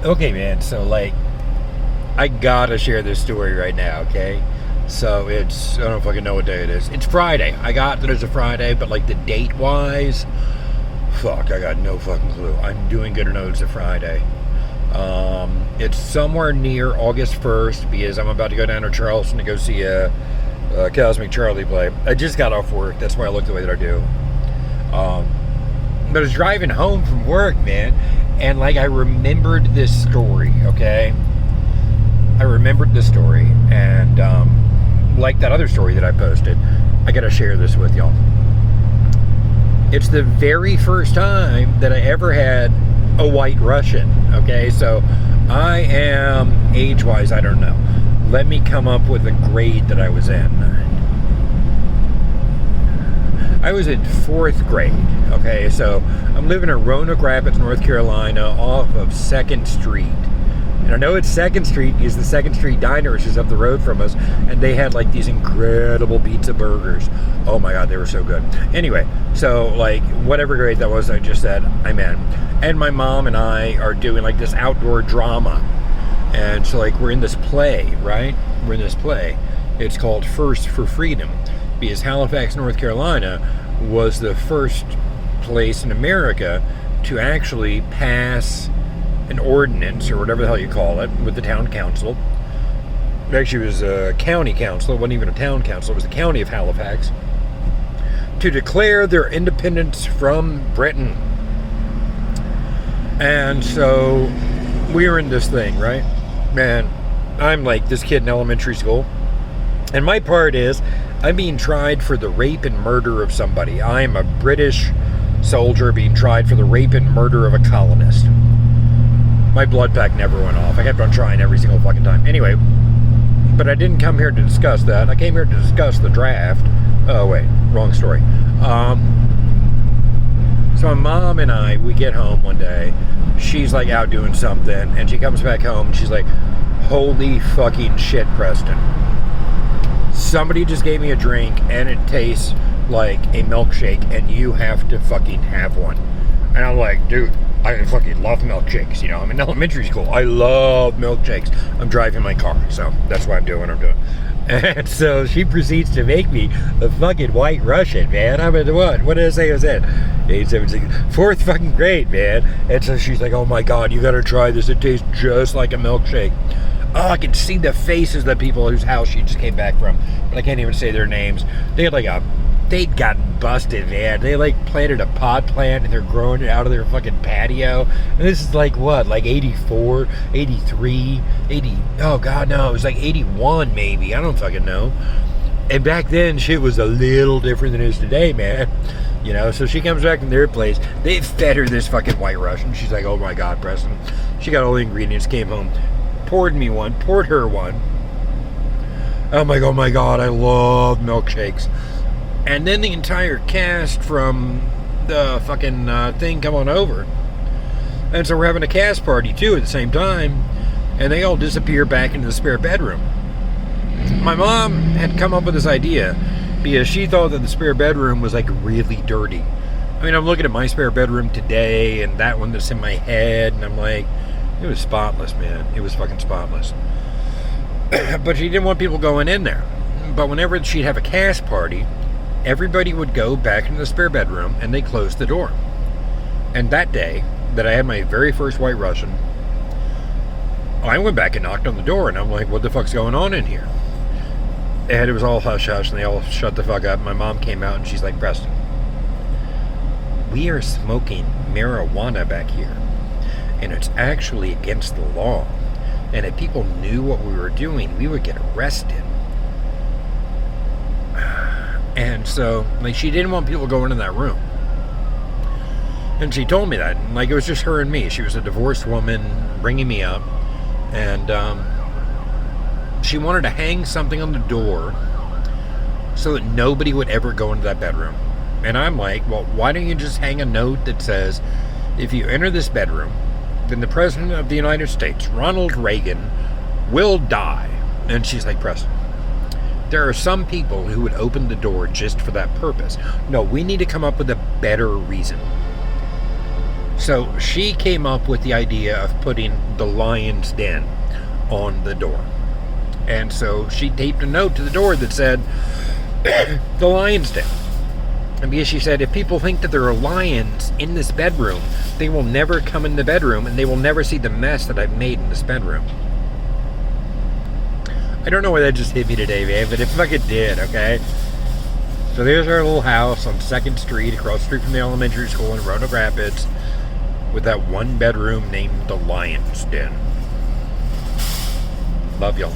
Okay, man. So, like, I gotta share this story right now, okay? So, I don't fucking know what day it is. It's Friday. I got that it's a Friday, but, like, the date wise, fuck, I got no fucking clue. I'm doing good to know it's a Friday. It's somewhere near August 1st because I'm about to go down to Charleston to go see a Cosmic Charlie play. I just got off work. That's why I look the way that I do. Um, but I was driving home from work, man, and like I remembered this story, okay? I remembered this story, and like that other story that I posted, I gotta share this with y'all. It's the very first time that I ever had a white Russian, okay? So I am, age-wise, I don't know. Let me come up with a grade that I was in. I was in 4th grade, okay? So I'm living in Roanoke Rapids, North Carolina, off of 2nd Street. And I know it's 2nd Street because the 2nd Street Diner, which is up the road from us, and they had like these incredible pizza burgers. Oh my God, they were so good. Anyway, so like whatever grade that was, I just said, I'm in. And my mom and I are doing like this outdoor drama. And so like we're in this play, right? We're in this play. It's called First for Freedom because Halifax, North Carolina was the first place in America to actually pass an ordinance, or whatever the hell you call it, with the town council. Actually, it was a county council. It wasn't even a town council. It was the county of Halifax, to declare their independence from Britain. And so we were in this thing, right? Man, I'm like this kid in elementary school. And my part is, I'm being tried for the rape and murder of somebody. I'm a British soldier being tried for the rape and murder of a colonist. My blood pack never went off. I kept on trying every single fucking time. Anyway, but I didn't come here to discuss that. I came here to discuss the draft. Oh, wait. Wrong story. So my mom and I, we get home one day. She's like out doing something. And she comes back home. And she's like, holy fucking shit, Preston. Somebody just gave me a drink. And it tastes like a milkshake. And you have to fucking have one. And I'm like, dude, I fucking love milkshakes, you know. I'm in elementary school. I love milkshakes. I'm driving my car, so that's why I'm doing what I'm doing. And so she proceeds to make me a fucking white Russian, man. I'm in what? What did I say I was in? 8, 7, 6, 4th fucking grade, man. And so she's like, oh my God, you gotta try this. It tastes just like a milkshake. Oh, I can see the faces of the people whose house she just came back from. But I can't even say their names. They had like they'd gotten busted, man. They like planted a pot plant and they're growing it out of their fucking patio. And this is like what, like 84, 83, 80, oh God, no, it was like 81 maybe. I don't fucking know. And back then, shit was a little different than it is today, man. You know, so she comes back from their place. They fed her this fucking white Russian. She's like, oh my God, Preston. She got all the ingredients, came home, poured her one. I'm like, oh my God, I love milkshakes. And then the entire cast from the fucking thing come on over. And so we're having a cast party too at the same time. And they all disappear back into the spare bedroom. My mom had come up with this idea because she thought that the spare bedroom was like really dirty. I mean, I'm looking at my spare bedroom today and that one that's in my head. And I'm like, it was spotless, man. It was fucking spotless. But she didn't want people going in there. But whenever she'd have a cast party, everybody would go back into the spare bedroom and they closed the door. And that day that I had my very first white Russian, I went back and knocked on the door and I'm like, what the fuck's going on in here? And it was all hush hush and they all shut the fuck up. My mom came out and she's like, Preston, we are smoking marijuana back here. And it's actually against the law. And if people knew what we were doing, we would get arrested. And so, like, she didn't want people going in that room. And she told me that. And, like, it was just her and me. She was a divorced woman bringing me up. And she wanted to hang something on the door so that nobody would ever go into that bedroom. And I'm like, well, why don't you just hang a note that says, if you enter this bedroom, then the President of the United States, Ronald Reagan, will die. And she's like, Preston, there are some people who would open the door just for that purpose. No, we need to come up with a better reason. So she came up with the idea of putting the Lion's Den on the door. And so she taped a note to the door that said, the Lion's Den. And because she said, if people think that there are lions in this bedroom, they will never come in the bedroom and they will never see the mess that I've made in this bedroom. I don't know why that just hit me today, babe, but it fucking did, okay? So there's our little house on 2nd Street, across the street from the elementary school in Roanoke Rapids, with that one bedroom named the Lion's Den. Love y'all.